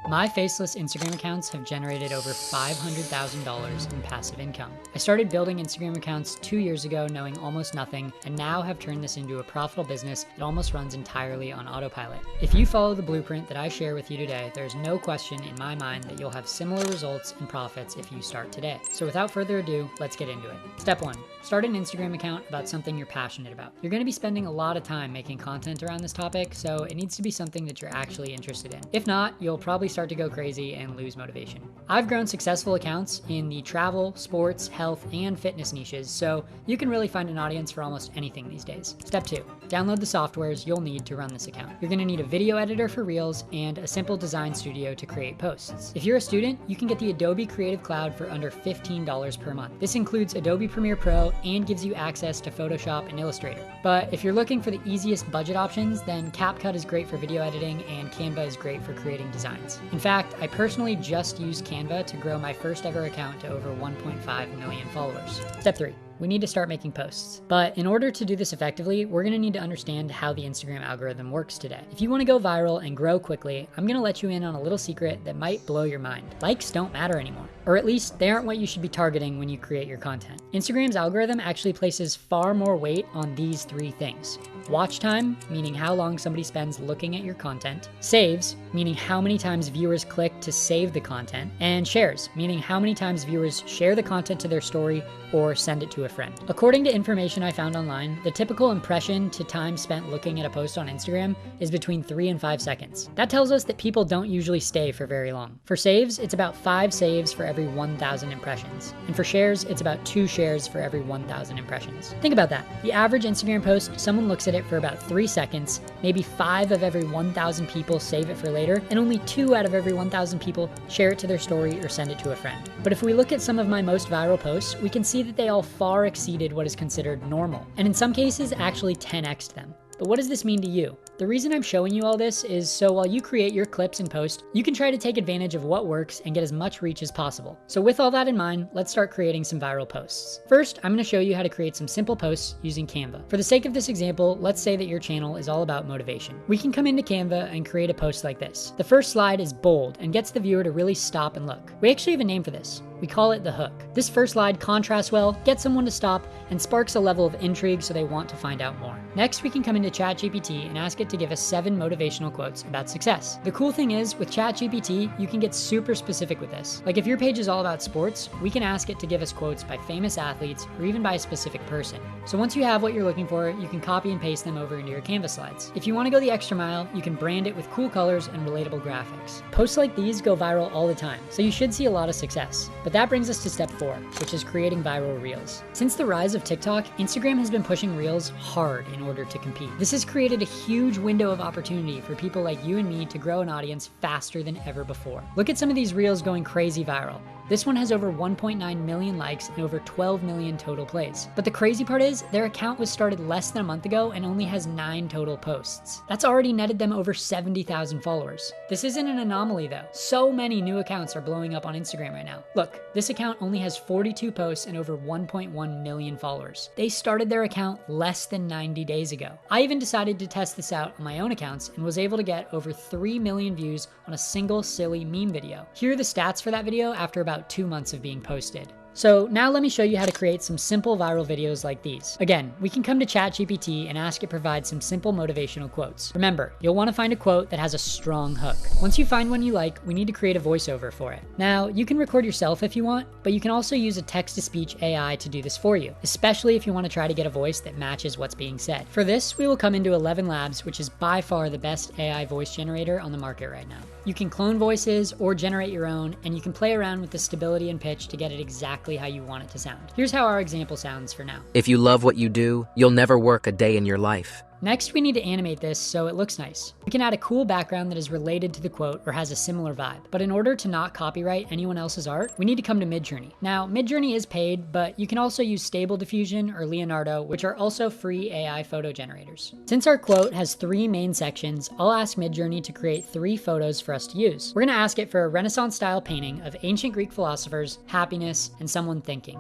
My Faceless Instagram accounts have generated over $500,000 in passive income. I started building Instagram accounts 2 years ago knowing almost nothing, and now have turned this into a profitable business that almost runs entirely on autopilot. If you follow the blueprint that I share with you today, there's no question in my mind that you'll have similar results and profits if you start today. So without further ado, let's get into it. Step 1. Start an Instagram account about something you're passionate about. You're going to be spending a lot of time making content around this topic, so it needs to be something that you're actually interested in. If not, you'll probably start to go crazy and lose motivation. I've grown successful accounts in the travel, sports, health, and fitness niches, so you can really find an audience for almost anything these days. Step 2. Download the softwares you'll need to run this account. You're going to need a video editor for Reels and a simple design studio to create posts. If you're a student, you can get the Adobe Creative Cloud for under $15 per month. This includes Adobe Premiere Pro and gives you access to Photoshop and Illustrator. But if you're looking for the easiest budget options, then CapCut is great for video editing and Canva is great for creating designs. In fact, I personally just used Canva to grow my first ever account to over 1.5 million followers. Step 3. We need to start making posts. But in order to do this effectively, we're gonna need to understand how the Instagram algorithm works today. If you wanna go viral and grow quickly, I'm gonna let you in on a little secret that might blow your mind. Likes don't matter anymore. Or at least they aren't what you should be targeting when you create your content. Instagram's algorithm actually places far more weight on these 3 things. Watch time, meaning how long somebody spends looking at your content. Saves, meaning how many times viewers click to save the content. And shares, meaning how many times viewers share the content to their story or send it to a friend. According to information I found online, the typical impression to time spent looking at a post on Instagram is between 3 and 5 seconds. That tells us that people don't usually stay for very long. For saves, it's about 5 saves for every 1,000 impressions. And for shares, it's about 2 shares for every 1,000 impressions. Think about that. The average Instagram post, someone looks at it for about 3 seconds, maybe 5 of every 1,000 people save it for later, and only 2 out of every 1,000 people share it to their story or send it to a friend. But if we look at some of my most viral posts, we can see that they all far exceeded what is considered normal, and in some cases actually 10x'd them. But what does this mean to you? The reason I'm showing you all this is so while you create your clips and post, you can try to take advantage of what works and get as much reach as possible. So with all that in mind, let's start creating some viral posts. First, I'm going to show you how to create some simple posts using Canva. For the sake of this example, let's say that your channel is all about motivation. We can come into Canva and create a post like this. The first slide is bold and gets the viewer to really stop and look. We actually have a name for this. We call it the hook. This first slide contrasts well, gets someone to stop, and sparks a level of intrigue so they want to find out more. Next, we can come into ChatGPT and ask it to give us 7 motivational quotes about success. The cool thing is, with ChatGPT, you can get super specific with this. Like if your page is all about sports, we can ask it to give us quotes by famous athletes or even by a specific person. So once you have what you're looking for, you can copy and paste them over into your Canva slides. If you want to go the extra mile, you can brand it with cool colors and relatable graphics. Posts like these go viral all the time, so you should see a lot of success. But that brings us to step 4, which is creating viral reels. Since the rise of TikTok, Instagram has been pushing reels hard in order to compete. This has created a huge window of opportunity for people like you and me to grow an audience faster than ever before. Look at some of these reels going crazy viral. This one has over 1.9 million likes and over 12 million total plays. But the crazy part is, their account was started less than a month ago and only has 9 total posts. That's already netted them over 70,000 followers. This isn't an anomaly though. So many new accounts are blowing up on Instagram right now. Look, this account only has 42 posts and over 1.1 million followers. They started their account less than 90 days ago. I even decided to test this out on my own accounts and was able to get over 3 million views on a single silly meme video. Here are the stats for that video after about 2 months of being posted. So now let me show you how to create some simple viral videos like these. Again, we can come to ChatGPT and ask it to provide some simple motivational quotes. Remember, you'll want to find a quote that has a strong hook. Once you find one you like, we need to create a voiceover for it. Now, you can record yourself if you want, but you can also use a text-to-speech AI to do this for you, especially if you want to try to get a voice that matches what's being said. For this, we will come into 11 Labs, which is by far the best AI voice generator on the market right now. You can clone voices or generate your own, and you can play around with the stability and pitch to get it exactly how you want it to sound. Here's how our example sounds for now. If you love what you do, you'll never work a day in your life. Next, we need to animate this so it looks nice. We can add a cool background that is related to the quote or has a similar vibe. But in order to not copyright anyone else's art, we need to come to Midjourney. Now, Midjourney is paid, but you can also use Stable Diffusion or Leonardo, which are also free AI photo generators. Since our quote has 3 main sections, I'll ask Midjourney to create 3 photos for us to use. We're gonna ask it for a Renaissance-style painting of ancient Greek philosophers, happiness, and someone thinking.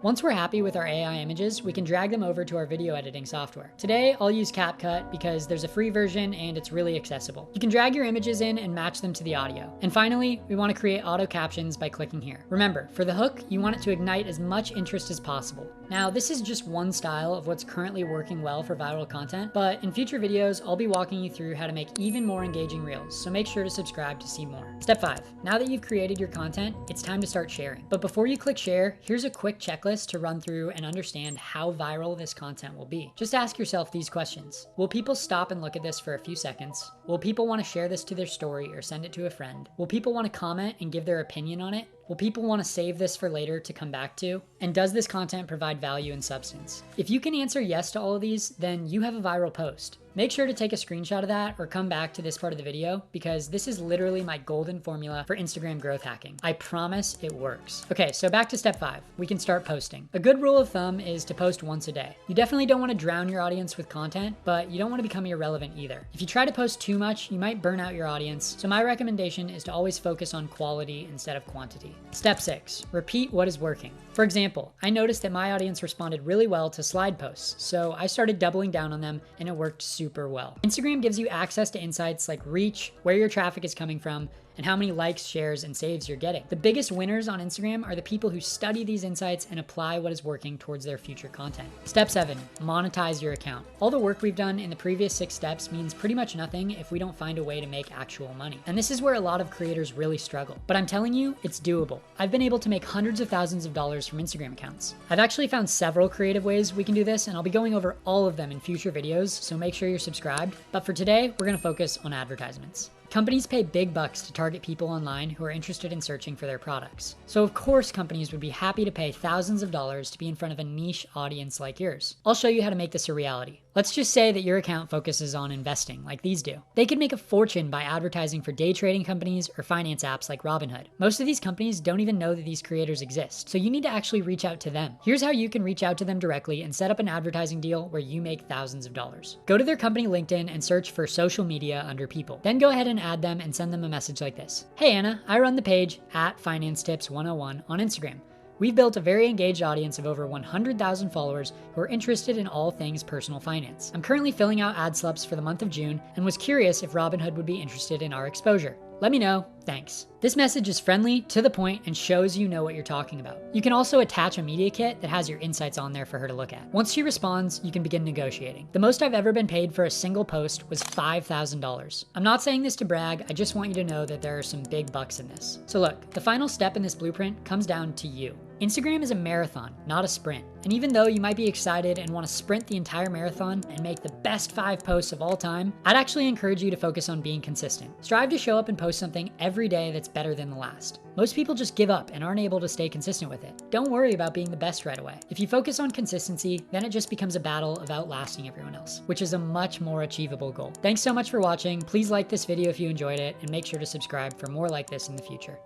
Once we're happy with our AI images, we can drag them over to our video editing software. Today, I'll use CapCut because there's a free version and it's really accessible. You can drag your images in and match them to the audio. And finally, we want to create auto captions by clicking here. Remember, for the hook, you want it to ignite as much interest as possible. Now, this is just one style of what's currently working well for viral content, but in future videos, I'll be walking you through how to make even more engaging reels, so make sure to subscribe to see more. Step 5. Now that you've created your content, it's time to start sharing. But before you click share, here's a quick checklist to run through and understand how viral this content will be. Just ask yourself these questions. Will people stop and look at this for a few seconds? Will people want to share this to their story or send it to a friend? Will people want to comment and give their opinion on it? Will people want to save this for later to come back to? And does this content provide value and substance? If you can answer yes to all of these, then you have a viral post. Make sure to take a screenshot of that or come back to this part of the video because this is literally my golden formula for Instagram growth hacking. I promise it works. Okay, so back to step 5. We can start posting. A good rule of thumb is to post once a day. You definitely don't want to drown your audience with content, but you don't want to become irrelevant either. If you try to post too much, you might burn out your audience. So my recommendation is to always focus on quality instead of quantity. Step 6, repeat what is working. For example, I noticed that my audience responded really well to slide posts, so I started doubling down on them and it worked super well. Instagram gives you access to insights like reach, where your traffic is coming from, and how many likes, shares, and saves you're getting. The biggest winners on Instagram are the people who study these insights and apply what is working towards their future content. Step 7, monetize your account. All the work we've done in the previous 6 steps means pretty much nothing if we don't find a way to make actual money. And this is where a lot of creators really struggle. But I'm telling you, it's doable. I've been able to make hundreds of thousands of dollars from Instagram accounts. I've actually found several creative ways we can do this, and I'll be going over all of them in future videos, so make sure you're subscribed. But for today, we're gonna focus on advertisements. Companies pay big bucks to target people online who are interested in searching for their products. So of course companies would be happy to pay thousands of dollars to be in front of a niche audience like yours. I'll show you how to make this a reality. Let's just say that your account focuses on investing like these do. They could make a fortune by advertising for day trading companies or finance apps like Robinhood. Most of these companies don't even know that these creators exist, so you need to actually reach out to them. Here's how you can reach out to them directly and set up an advertising deal where you make thousands of dollars. Go to their company LinkedIn and search for social media under people. Then go ahead and add them and send them a message like this. Hey Anna, I run the page @FinanceTips101 on Instagram. We've built a very engaged audience of over 100,000 followers who are interested in all things personal finance. I'm currently filling out ad slips for the month of June and was curious if Robinhood would be interested in our exposure. Let me know. Thanks. This message is friendly, to the point, and shows you know what you're talking about. You can also attach a media kit that has your insights on there for her to look at. Once she responds, you can begin negotiating. The most I've ever been paid for a single post was $5,000. I'm not saying this to brag, I just want you to know that there are some big bucks in this. So look, the final step in this blueprint comes down to you. Instagram is a marathon, not a sprint. And even though you might be excited and want to sprint the entire marathon and make the best 5 posts of all time, I'd actually encourage you to focus on being consistent. Strive to show up and post something every day that's better than the last. Most people just give up and aren't able to stay consistent with it. Don't worry about being the best right away. If you focus on consistency, then it just becomes a battle of outlasting everyone else, which is a much more achievable goal. Thanks so much for watching. Please like this video if you enjoyed it and make sure to subscribe for more like this in the future.